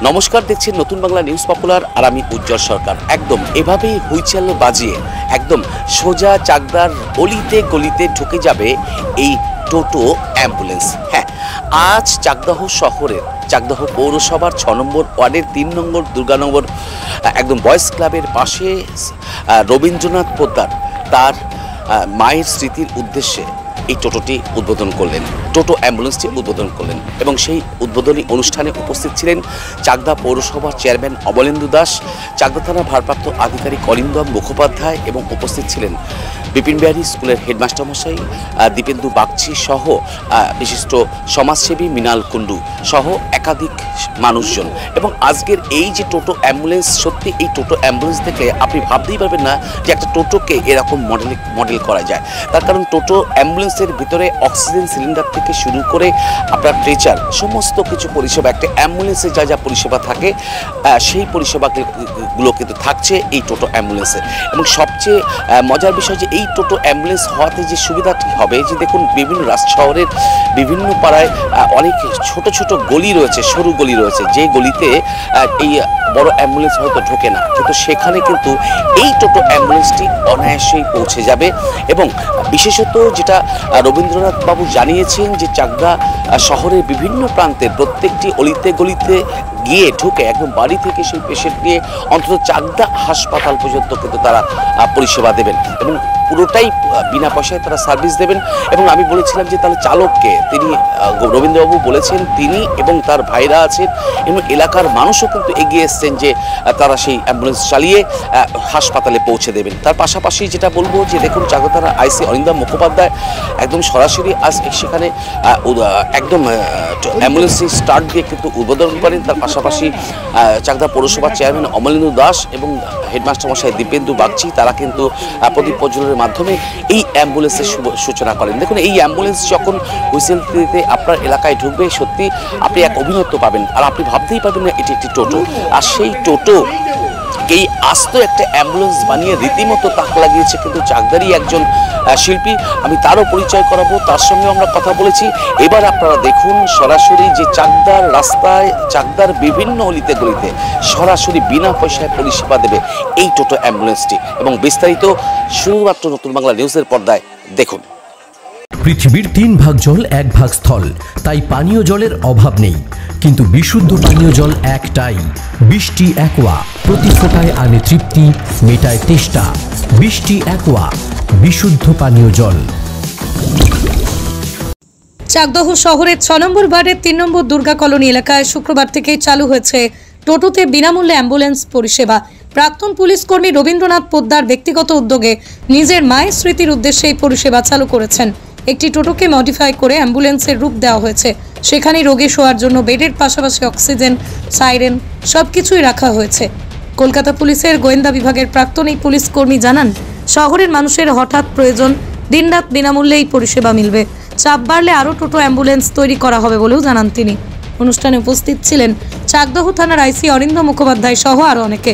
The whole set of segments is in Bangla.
নমস্কার, দেখছেন নতুন বাংলা নিউজ পপুলার আর আমি উজ্জ্বল সরকার। একদম এভাবেই হুইচেল বাজিয়ে একদম সোজা চাকদার অলিতে গলিতে ঢুকে যাবে এই টোটো অ্যাম্বুলেন্স। হ্যাঁ, আজ চাকদাহ শহরের চাকদাহ পৌরসভার 6 নম্বর ওয়ার্ডের 3 নম্বর দুর্গানগর একদম বয়েজ ক্লাবের পাশে রবীন্দ্রনাথ পোদ্দার তার মায়ের স্মৃতির উদ্দেশ্যে এই টোটোটি উদ্বোধন করলেন, টোটো অ্যাম্বুলেন্সটি উদ্বোধন করলেন এবং সেই উদ্বোধনী অনুষ্ঠানে উপস্থিত ছিলেন চাকদা পৌরসভার চেয়ারম্যান অমলেন্দু দাস, চাকদা থানার ভারপ্রাপ্ত আধিকারিক অরিন্দম মুখোপাধ্যায় এবং উপস্থিত ছিলেন বিপিন বিহারী স্কুলের হেডমাস্টার মশাই দীপেন্দু বাগচি সহ বিশিষ্ট সমাজসেবী মৃণাল কুণ্ডু সহ একাধিক মানুষজন। এবং আজকের এই যে টোটো অ্যাম্বুলেন্স, সত্যি এই টোটো অ্যাম্বুলেন্স দেখলে আপনি ভাবতেই পারবেন না যে একটা টোটোকে এরকম মডেল করা যায়। তার কারণ টোটো অ্যাম্বুলেন্সের ভিতরে অক্সিজেন সিলিন্ডার থেকে শুরু করে আপনার ট্রেচার সমস্ত কিছু পরিষেবা, একটা অ্যাম্বুলেন্সে যা যা পরিষেবা থাকে সেই পরিষেবাগুলো কিন্তু থাকছে এই টোটো অ্যাম্বুলেন্সে। এবং সবচেয়ে মজার বিষয় যে এই টোটো অ্যাম্বুলেন্স হওয়াতে যে সুবিধাটি হবে যে দেখুন, বিভিন্ন শহরের বিভিন্ন পাড়ায় অনেক ছোট ছোট গলি রয়েছে, সরু গলি রয়েছে, যে গলিতে এই বড় অ্যাম্বুলেন্স হয়তো ঢোকে না, কিন্তু সেখানে কিন্তু এই টোটো অ্যাম্বুলেন্সটি অনায়াসেই পৌঁছে যাবে। এবং বিশেষত যেটা রবীন্দ্রনাথ বাবু জানিয়েছেন যে চাকদা শহরের বিভিন্ন প্রান্তের প্রত্যেকটি অলিতে গলিতে গিয়ে ঢুকে একদম বাড়ি থেকে সেই পেশেন্ট নিয়ে অন্তত চাকদা হাসপাতাল পর্যন্ত কিন্তু তারা পরিষেবা দেবেন এবং পুরোটাই বিনা পয়সায় তারা সার্ভিস দেবেন। এবং আমি বলেছিলাম যে তাহলে চালককে, তিনি রবীন্দ্রবাবু বলেছেন তিনি এবং তার ভাইরা আছেন এবং এলাকার মানুষও কিন্তু এগিয়ে এসছেন যে তারা সেই অ্যাম্বুলেন্স চালিয়ে হাসপাতালে পৌঁছে দেবেন। তার পাশাপাশি যেটা বলবো যে দেখুন, চাকদা থানার আইসি অরিন্দম মুখোপাধ্যায় একদম সরাসরি আজ সেখানে একদম অ্যাম্বুলেন্স স্টার্ট দিয়ে কিন্তু উদ্বোধন করেন। তার পাশাপাশি চাকদা পৌরসভার চেয়ারম্যান অমলেন্দু দাস এবং হেডমাস্টার মশাই দীপেন্দু বাগচি তারা কিন্তু প্রদীপ প্রজ্বলনের মাধ্যমে এই অ্যাম্বুলেন্সের সূচনা করেন। দেখুন, এই অ্যাম্বুলেন্স যখন হুইসেল দিতে আপনার এলাকায় ঢুকবে, সত্যি আপনি এক অভিনত্ব পাবেন আর আপনি ভাবতেই পারবেন না এটি একটি টোটো। আর সেই টোটো এই আস্ত একটা অ্যাম্বুলেন্স বানিয়ে রীতিমতো তাক লাগিয়েছে কিন্তু চাকদারই একজন শিল্পী। আমি তারও পরিচয় করাবো, তার সঙ্গে আমরা কথা বলেছি। এবার আপনারা দেখুন সরাসরি যে চাকদার রাস্তায়, চাকদার বিভিন্ন অলিতে গলিতে সরাসরি বিনা পয়সায় পরিষেবা দেবে এই টোটো অ্যাম্বুলেন্সটি। এবং বিস্তারিত শুধুমাত্র নতুন বাংলা নিউজের পর্দায় দেখুন। পৃথিবীর 3 ভাগ জল 1 ভাগ স্থল, তাই পানীয় জলের অভাব নেই, কিন্তু বিশুদ্ধ পানীয় জল একটাই, বৃষ্টি অ্যাকোয়া। প্রতি ফোঁটায় আনে তৃপ্তি, মেটায় তেষ্টা। বৃষ্টি অ্যাকোয়া, বিশুদ্ধ পানীয় জল। চাকদহ শহরের 6 নম্বর ওয়ার্ডের 3 নম্বর দুর্গা কলোনি এলাকায় শুক্রবার থেকেই চালু হয়েছে টোটোতে বিনামূল্যে অ্যাম্বুলেন্স পরিষেবা। প্রাক্তন পুলিশ কর্মী রবীন্দ্রনাথ পোদ্দার ব্যক্তিগত উদ্যোগে নিজের মায়ের স্মৃতির উদ্দেশ্যে এই পরিষেবা চালু করেছেন। একটি টোটোকে মডিফাই করে অ্যাম্বুলেন্সের রূপ দেওয়া হয়েছে। সেখানে রোগী শোয়ার জন্য বেডের পাশাপাশি অক্সিজেন, সাইরেন সবকিছুই রাখা হয়েছে। কলকাতা পুলিশের গোয়েন্দা বিভাগের প্রাক্তন এই পুলিশ কর্মী জানান, শহরের মানুষের হঠাৎ প্রয়োজন, দিনরাত বিনামূল্যে এই পরিষেবা মিলবে। চাপ বাড়লে আরও টোটো অ্যাম্বুলেন্স তৈরি করা হবে বলেও জানান তিনি। অনুষ্ঠানে উপস্থিত ছিলেন চাকদহ থানার আইসি অরিন্দম মুখোপাধ্যায় সহ আরও অনেকে।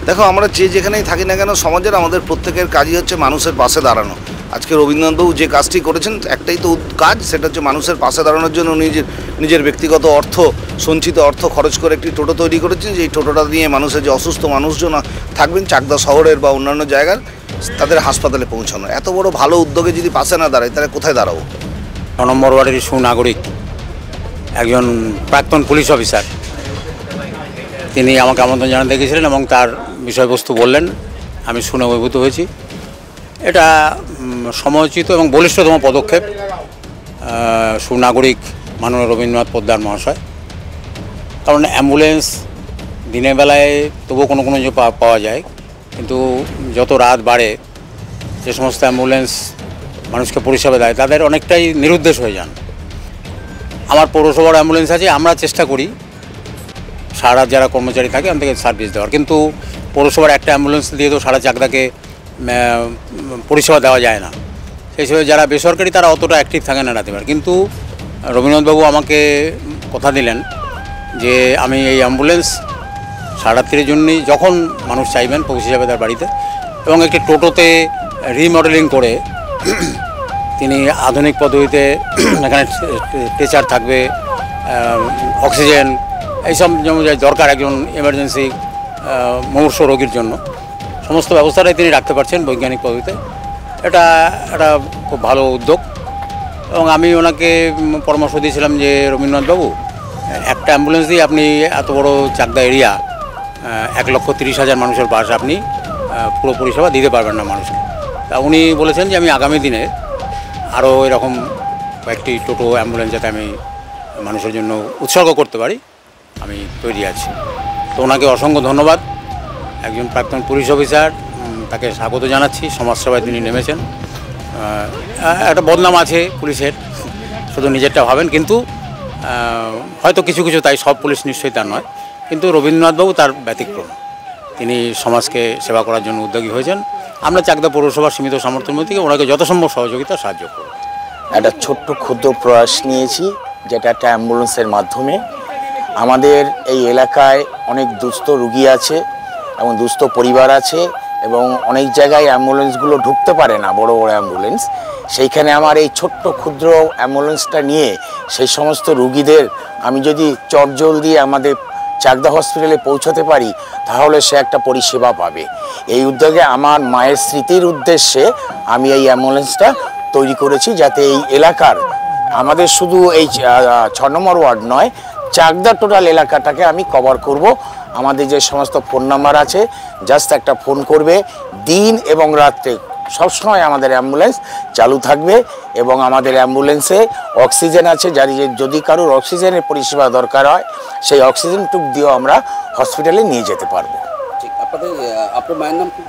দেখো, আমরা যে যেখানেই থাকি না কেন, সমাজের আমাদের প্রত্যেকের কাজই হচ্ছে মানুষের পাশে দাঁড়ানো। আজকে রবীন্দ্রনাথবাবু যে কাজটি করেছেন একটাই তো কাজ, সেটা হচ্ছে মানুষের পাশে দাঁড়ানোর জন্য নিজের ব্যক্তিগত সঞ্চিত অর্থ খরচ করে একটি টোটো তৈরি করেছেন। যে এই টোটোটা নিয়ে মানুষের যে অসুস্থ মানুষজন থাকবেন চাকদা শহরের বা অন্যান্য জায়গার, তাদের হাসপাতালে পৌঁছানো। এত বড় ভালো উদ্যোগে যদি পাশে না দাঁড়ায় তাহলে কোথায় দাঁড়াবো? 6 নম্বর ওয়ার্ডের সুনাগরিক একজন প্রাক্তন পুলিশ অফিসার, তিনি আমাকে আমন্ত্রণ জানাতে গেছিলেন এবং তার বিষয়বস্তু বললেন, আমি শুনে অভিভূত হয়েছি। এটা সময়োচিত এবং বলিষ্ঠতম পদক্ষেপ সুনাগরিক মাননীয় রবীন্দ্রনাথ পোদ্দার মহাশয়। কারণ অ্যাম্বুলেন্স দিনের বেলায় তবুও কোনো যে পাওয়া যায়, কিন্তু যত রাত বাড়ে যে সমস্ত অ্যাম্বুলেন্স মানুষকে পরিষেবা দেয় তাদের অনেকটাই নিরুদ্দেশ হয়ে যান। আমার পৌরসভার অ্যাম্বুলেন্স আছে, আমরা চেষ্টা করি সারা রাত যারা কর্মচারী থাকে আমাদেরকে সার্ভিস দেওয়ার, কিন্তু পৌরসভার একটা অ্যাম্বুলেন্স দিয়ে তো সারা চাকদাকে পরিষেবা দেওয়া যায় না। সেই হিসেবে যারা বেসরকারি তারা অতটা অ্যাক্টিভ থাকে না রাতেবার। কিন্তু রবীন্দ্রনাথবাবু আমাকে কথা দিলেন যে আমি এই অ্যাম্বুলেন্স সারারাত্রির জন্যই যখন মানুষ চাইবেন পৌঁছে যাবে তার বাড়িতে। এবং একটি টোটোতে রিমডেলিং করে তিনি আধুনিক পদ্ধতিতে এখানে টেচার থাকবে, অক্সিজেন এইসব যেমন যা দরকার একজন এমার্জেন্সি মুমূর্ষু রোগীর জন্য, সমস্ত ব্যবস্থাটাই তিনি রাখতে পারছেন বৈজ্ঞানিক পদ্ধতিতে। এটা একটা খুব ভালো উদ্যোগ এবং আমি ওনাকে পরামর্শ দিয়েছিলাম যে রবীন্দ্রনাথবাবু, একটা অ্যাম্বুলেন্স দিয়ে আপনি এত বড় চাকদা এরিয়া 1,30,000 মানুষের পাশে আপনি পুরো পরিষেবা দিতে পারবেন না মানুষকে। তা উনি বলেছেন যে আমি আগামী দিনে আরও এরকম কয়েকটি টোটো অ্যাম্বুলেন্স যাতে আমি মানুষের জন্য উৎসর্গ করতে পারি আমি তৈরি আছি। তো ওনাকে অসংখ্য ধন্যবাদ। একজন প্রাক্তন পুলিশ অফিসার, তাকে স্বাগত জানাচ্ছি। সমাজসেবায় তিনি নেমেছেন। একটা বদনাম আছে পুলিশের, শুধু নিজেরটা ভাবেন, কিন্তু হয়তো কিছু কিছু, তাই সব পুলিশ নিশ্চয়ই তার নয়, কিন্তু রবীন্দ্রনাথবাবু তার ব্যতিক্রম। তিনি সমাজকে সেবা করার জন্য উদ্যোগী হয়েছেন। আমরা চাকদা পৌরসভার সীমিত সামর্থ্যের মধ্যে থেকে ওনাকে যত সম্ভব সহযোগিতা সাহায্য করব। একটা ছোট্ট ক্ষুদ্র প্রয়াস নিয়েছি, যেটা একটা অ্যাম্বুলেন্সের মাধ্যমে আমাদের এই এলাকায় অনেক দুস্থ রুগী আছে এবং দুস্থ পরিবার আছে এবং অনেক জায়গায় অ্যাম্বুলেন্সগুলো ঢুকতে পারে না, বড় বড় অ্যাম্বুলেন্স। সেইখানে আমার এই ছোট্ট ক্ষুদ্র অ্যাম্বুলেন্সটা নিয়ে সেই সমস্ত রুগীদের আমি যদি চটজল দিয়ে আমাদের চাকদা হসপিটালে পৌঁছাতে পারি, তাহলে সে একটা পরিষেবা পাবে। এই উদ্যোগে আমার মায়ের স্মৃতির উদ্দেশ্যে আমি এই অ্যাম্বুলেন্সটা তৈরি করেছি, যাতে এই এলাকার আমাদের শুধু এই 6 নম্বর ওয়ার্ড নয়, চাকদা টোটাল এলাকাটাকে আমি কভার করব। আমাদের যে সমস্ত ফোন নাম্বার আছে, জাস্ট একটা ফোন করবে, দিন এবং রাত্রে সবসময় আমাদের অ্যাম্বুলেন্স চালু থাকবে এবং আমাদের অ্যাম্বুলেন্সে অক্সিজেন আছে। যদি কারোর অক্সিজেনের পরিষেবা দরকার হয়, সেই অক্সিজেনটুক দিয়েও আমরা হসপিটালে নিয়ে যেতে পারবো। ঠিক, আপনার মায়ের নাম কি?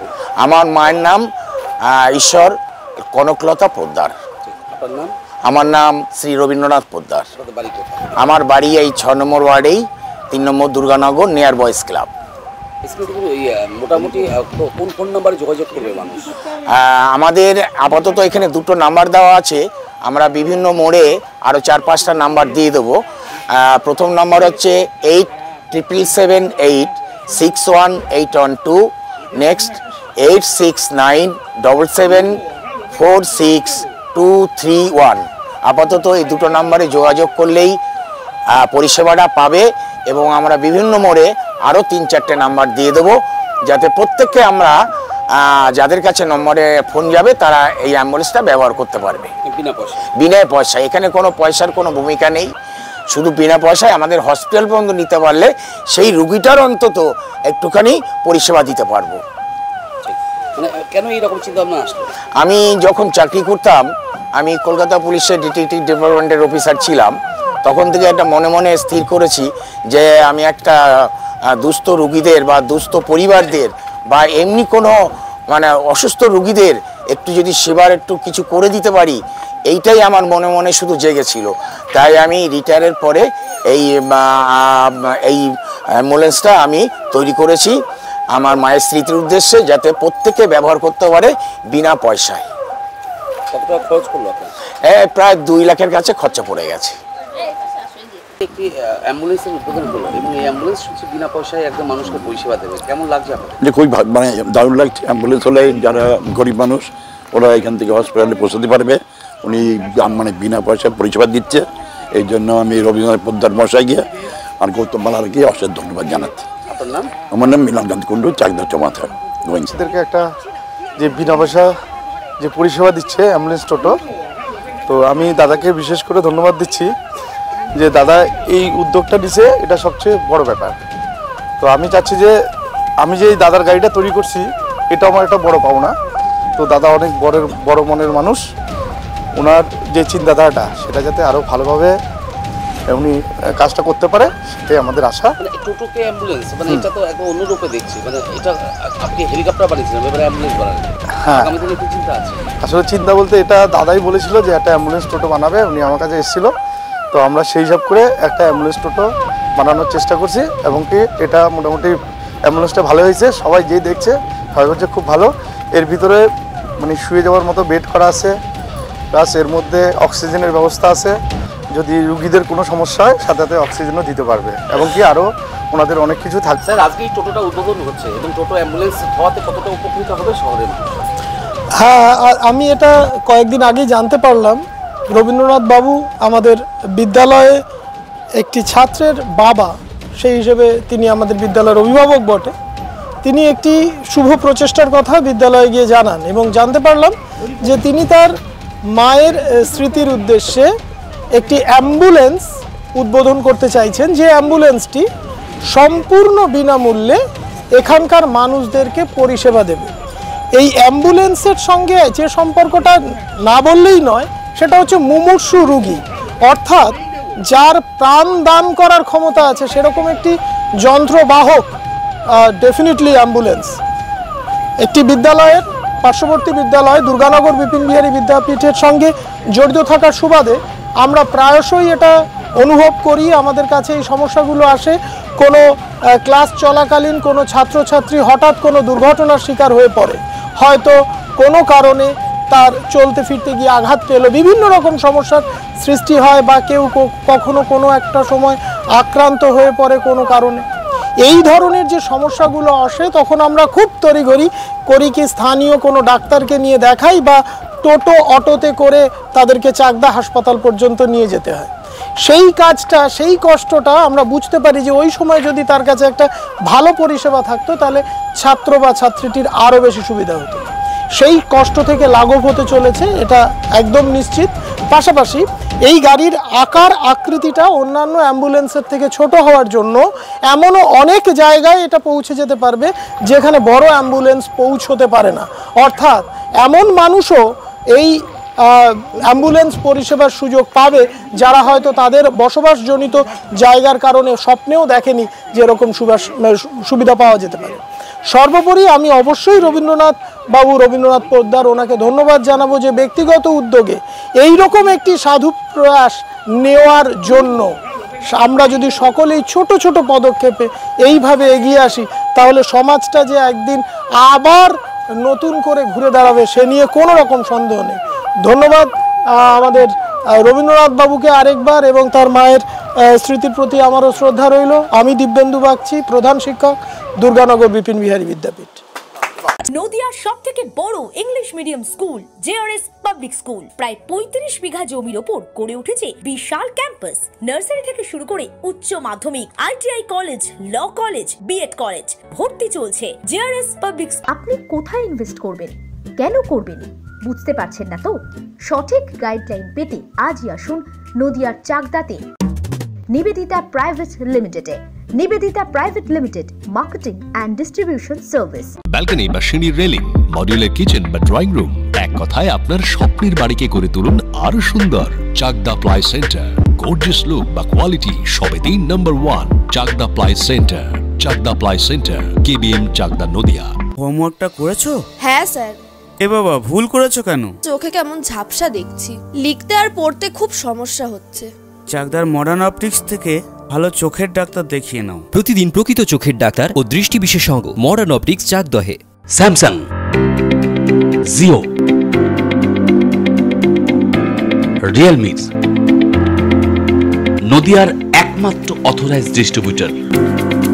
আমার মায়ের নাম ঈশ্বর কনকলতা পোদ্দার। আপনার নাম? আমার নাম শ্রী রবীন্দ্রনাথ পোদ্দার। আপনাদের বাড়ি কোথায়? আমার বাড়ি এই 6 নম্বর ওয়ার্ডেই, 3 নম্বর দুর্গানগর, নিয়ার বয়েজ ক্লাব। মোটামুটি কোন ফোন নাম্বারে যোগাযোগ করবে মানুষ? আমাদের আপাতত এখানে 2টো নাম্বার দেওয়া আছে। আমরা বিভিন্ন মোড়ে আরও 4-5টা নাম্বার দিয়ে দেবো। প্রথম নাম্বার হচ্ছে 8778618112, নেক্সট 86977746 আপাতত এই 2টো নাম্বারে যোগাযোগ করলেই পরিষেবাটা পাবে এবং আমরা বিভিন্ন মোড়ে আরও 3-4টে নাম্বার দিয়ে দেবো, যাতে প্রত্যেককে আমরা যাদের কাছে নম্বরে ফোন যাবে তারা এই অ্যাম্বুলেন্সটা ব্যবহার করতে পারবে বিনা পয়সায়। এখানে কোনো পয়সার কোনো ভূমিকা নেই, শুধু বিনা পয়সায় আমাদের হসপিটাল পর্যন্ত নিতে পারলে সেই রুগীটার অন্তত একটুখানি পরিষেবা দিতে পারবো। কেন এইরকম চিন্তা ভাবনা আসলো? আমি যখন চাকরি করতাম, আমি কলকাতা পুলিশের ডিটেকটিভ ডিপার্টমেন্টের অফিসার ছিলাম, তখন থেকে একটা মনে মনে স্থির করেছি যে আমি একটা দুস্থ রুগীদের বা দুস্থ পরিবারদের বা এমনি কোনো মানে অসুস্থ রুগীদের একটু যদি সেবার একটু কিছু করে দিতে পারি, এইটাই আমার মনে মনে শুধু জেগেছিল। তাই আমি রিটায়ারের পরে এই অ্যাম্বুলেন্সটা আমি তৈরি করেছি আমার মায়ের স্মৃতির উদ্দেশ্যে, যাতে প্রত্যেকে ব্যবহার করতে পারে বিনা পয়সায়। কত টাকা খরচ করলো আপনার? প্রায় 2 লাখের কাছে খরচা পড়ে গেছে। একটি অ্যাম্বুলেন্সের উদ্বোধন হলো এবং এই অ্যাম্বুলেন্স বিনা পয়সায় একদম মানুষকে পরিষেবা দেবে, কেমন লাগছে আপনার? খুবই মানে দারুণ লাগছে। অ্যাম্বুলেন্স হলে যারা গরিব মানুষ ওরা এখান থেকে হসপিটালে পৌঁছাতে পারবে। উনি মানে বিনা পয়সায় পরিষেবা দিচ্ছে, এই জন্য আমি রবীন্দ্রনাথ পোদ্দার মশাইকে আর গৌতম মালারকে অশেষ ধন্যবাদ জানাচ্ছি। আপনার নাম? আমার নাম মিলনকান্ত কুণ্ডু, চাকদা চমাথার। এদেরকে একটা যে বিনা পয়সা যে পরিষেবা দিচ্ছে অ্যাম্বুলেন্স টোটো, তো আমি দাদাকে বিশেষ করে ধন্যবাদ দিচ্ছি যে দাদা এই উদ্যোগটা নিছে, এটা সবচেয়ে বড় ব্যাপার। তো আমি চাচ্ছি যে আমি যে এই দাদার গাড়িটা তৈরি করছি, এটা আমার একটা বড় পাওনা। তো দাদা অনেক বড় মনের মানুষ, ওনার যে চিন্তাধারাটা সেটা যাতে আরও ভালোভাবে উনি কাজটা করতে পারে, সেটাই আমাদের আশা। টোটোকে অ্যাম্বুলেন্স মানে এটা তো একদম অন্য রূপে দেখছি, মানে এটা আপনি হেলিকপ্টার বানিয়েছিলেন, এবারে অ্যাম্বুলেন্স বানালেন। হ্যাঁ, আগামী দিনে কি চিন্তা আছে? আসলে চিন্তা বলতে এটা দাদাই বলেছিল যে একটা অ্যাম্বুলেন্স টোটো বানাবে, উনি আমার কাছে এসেছিলো। তো আমরা সেই হিসাব করে একটা অ্যাম্বুলেন্স টোটো বানানোর চেষ্টা করছি এবং কি এটা মোটামুটি অ্যাম্বুলেন্সটা ভালো হয়েছে। সবাই যেই দেখছে সবাই বলছে খুব ভালো। এর ভিতরে মানে শুয়ে যাওয়ার মতো বেড করা আছে, প্লাস এর মধ্যে অক্সিজেনের ব্যবস্থা আছে। যদি রুগীদের কোনো সমস্যা হয় সাথে সাথে অক্সিজেনও দিতে পারবে এবং কি আরও ওনাদের অনেক কিছু থাকছে। স্যার, আজকে এই টোটোটা উদ্বোধন হচ্ছে এবং টোটো অ্যাম্বুলেন্স হওয়াতে কতটা উপকৃত হবে শহরের মানুষ? হ্যাঁ, আমি এটা কয়েকদিন আগেই জানতে পারলাম। রবীন্দ্রনাথ বাবু আমাদের বিদ্যালয়ে একটি ছাত্রের বাবা, সেই হিসেবে তিনি আমাদের বিদ্যালয়ের অভিভাবক বটে, তিনি একটি শুভ প্রচেষ্টার কথা বিদ্যালয়ে গিয়ে জানান এবং জানতে পারলাম যে তিনি তার মায়ের স্মৃতির উদ্দেশ্যে একটি অ্যাম্বুলেন্স উদ্বোধন করতে চাইছেন, যে অ্যাম্বুলেন্সটি সম্পূর্ণ বিনামূল্যে এখানকার মানুষদেরকে পরিষেবা দেবে। এই অ্যাম্বুলেন্সের সঙ্গে যে সম্পর্কটা না বললেই নয়, সেটা হচ্ছে মুমূর্ষু রোগী, অর্থাৎ যার প্রাণ দান করার ক্ষমতা আছে সেরকম একটি যন্ত্রবাহক ডেফিনেটলি অ্যাম্বুলেন্স। একটি বিদ্যালয়ের পার্শ্ববর্তী বিদ্যালয় দুর্গানগর বিপিন বিহারী বিদ্যাপীঠের সঙ্গে জড়িত থাকার সুবাদে আমরা প্রায়শই এটা অনুভব করি, আমাদের কাছে এই সমস্যাগুলো আসে। কোনো ক্লাস চলাকালীন কোনো ছাত্রছাত্রী হঠাৎ কোনো দুর্ঘটনার শিকার হয়ে পড়ে, হয়তো কোনো কারণে তার চলতে ফিরতে গিয়ে আঘাত পেল, বিভিন্ন রকম সমস্যার সৃষ্টি হয়, বা কেউ কখনো কোনো একটা সময় আক্রান্ত হয়ে পড়ে কোনো কারণে। এই ধরনের যে সমস্যাগুলো আসে তখন আমরা খুব তড়িঘড়ি করি কি স্থানীয় কোনো ডাক্তারকে নিয়ে দেখাই, বা টোটো অটোতে করে তাদেরকে চাকদা হাসপাতাল পর্যন্ত নিয়ে যেতে হয়। সেই কাজটা, সেই কষ্টটা আমরা বুঝতে পারি যে ওই সময় যদি তার কাছে একটা ভালো পরিষেবা থাকতো তাহলে ছাত্র বা ছাত্রীটির আরও বেশি সুবিধা হতো। সেই কষ্ট থেকে লাঘব হতে চলেছে, এটা একদম নিশ্চিত। পাশাপাশি এই গাড়ির আকার আকৃতিটা অন্যান্য অ্যাম্বুলেন্সের থেকে ছোট হওয়ার জন্য এমনও অনেক জায়গায় এটা পৌঁছে যেতে পারবে যেখানে বড় অ্যাম্বুলেন্স পৌঁছতে পারে না। অর্থাৎ এমন মানুষও এই অ্যাম্বুলেন্স পরিষেবার সুযোগ পাবে যারা হয়তো তাদের বসবাসজনিত জায়গার কারণে স্বপ্নেও দেখেনি যে এরকম সুবিধা পাওয়া যেতে পারে। সর্বোপরি আমি অবশ্যই রবীন্দ্রনাথ পোদ্দার, ওনাকে ধন্যবাদ জানাবো যে ব্যক্তিগত উদ্যোগে এই রকম একটি সাধু প্রয়াস নেওয়ার জন্য। আমরা যদি সকলেই ছোট ছোট পদক্ষেপে এইভাবে এগিয়ে আসি তাহলে সমাজটা যে একদিন আবার নতুন করে ঘুরে দাঁড়াবে সে নিয়ে কোনো রকম সন্দেহ নেই। ধন্যবাদ আমাদের রবীন্দ্রনাথ বাবুকে আরেকবার, এবং তার মায়ের স্মৃতির প্রতি আমারও শ্রদ্ধা রইল। আমি দিব্যেন্দু বাগচি, প্রধান শিক্ষক, দুর্গানগর বিপিন বিহারী বিদ্যাপীঠ। নদিয়ার সবথেকে বড় English medium school JRS public school প্রায় ৩৫ বিঘা জমির ওপর গড়ে উঠেছে বিশাল ক্যাম্পাস। নার্সারি থেকে শুরু করে উচ্চ মাধ্যমিক, ITI college, law college, BEd college, ভর্তি চলছে জেআরএস পাবলিক। আপনি কোথায় ইনভেস্ট করবেন, কেন করবেন বুঝতে পারছেন না তো? সঠিক গাইডলাইন পেতে আজই আসুন নদিয়ার চাকদাতে নিবেদিতা প্রাইভেট লিমিটেডে। Nivedita private limited, marketing and distribution service. Balcony বা সিঁড়ির রেলিং, মডিউলার কিচেন বা ড্রয়িং রুম, এক কথায় আপনার স্বপ্নের বাড়িকে করে তুলুন আরো সুন্দর। Chakdah ply centre, gorgeous look বা কোয়ালিটি সবে ৩ number 1 Chakdah ply centre. Chakdah ply centre, KBM, Chakdah, Nadia. হোমওয়ার্কটা করেছো? হ্যাঁ স্যার। এ বাবা, ভুল করেছো কেন? চোখে কেমন ঝাপসা দেখছি, লিখতে আর পড়তে খুব সমস্যা হচ্ছে। চাকদার মডার্ন অপটিক্স থেকে ভালো চোখের ডাক্তার দেখিয়ে নাও। প্রতিদিন প্রকৃত চোখের ডাক্তার ও দৃষ্টি বিশেষজ্ঞ মডার্ন অপটিক্স চাকদহে। স্যামসাং, জিও, রিয়েলমি, নদিয়ার একমাত্র অথরাইজড ডিস্ট্রিবিউটর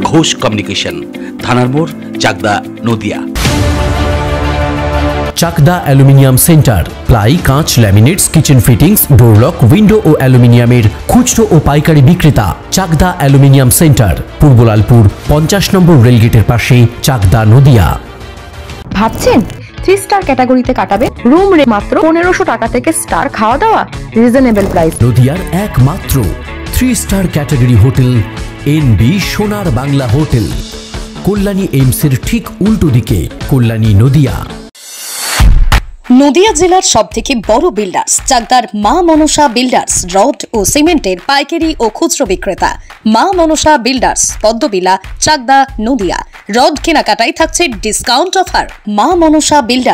ঘোষ কমিউনিকেশন, থানার মোড়, Chakdah, Nadia. Chakdah aluminium centre, ply, কাঁচ, laminates, kitchen fittings, door lock, window ও অ্যালুমিনিয়ামের খুচরো ও পাইকারি বিক্রেতা। Chakdah aluminium centre, Purbalalpur 50 number রেলগেটের পাশে, চাকদা, নদিয়া। ভাবছেন 3 স্টার ক্যাটাগরিতে কাটাবে? রুম রে মাত্র 1500 টাকা থেকে স্টার, খাওয়া দাওয়া রিজনেবল প্রাইস। নদিয়ার একমাত্র 3 স্টার ক্যাটাগরি হোটেল এনবি সোনার বাংলা হোটেল, কল্যাণী এইমসের ঠিক উল্টো দিকে, কল্যাণী, নদিয়া। নদিয়া জেলার সবথেকে বড় বিল্ডার্স চাকদার মা মনসা বিল্ডার্স, রড ও সিমেন্টের পাইকারি ও খুচরো বিক্রেতা। মা মনসা বিল্ডার্স, পদ্মবিলা, চাকদা, নদিয়া। রড কেনাকাটায় থাকছে ডিসকাউন্ট অফার। মা মনসা বিল্ডার্স।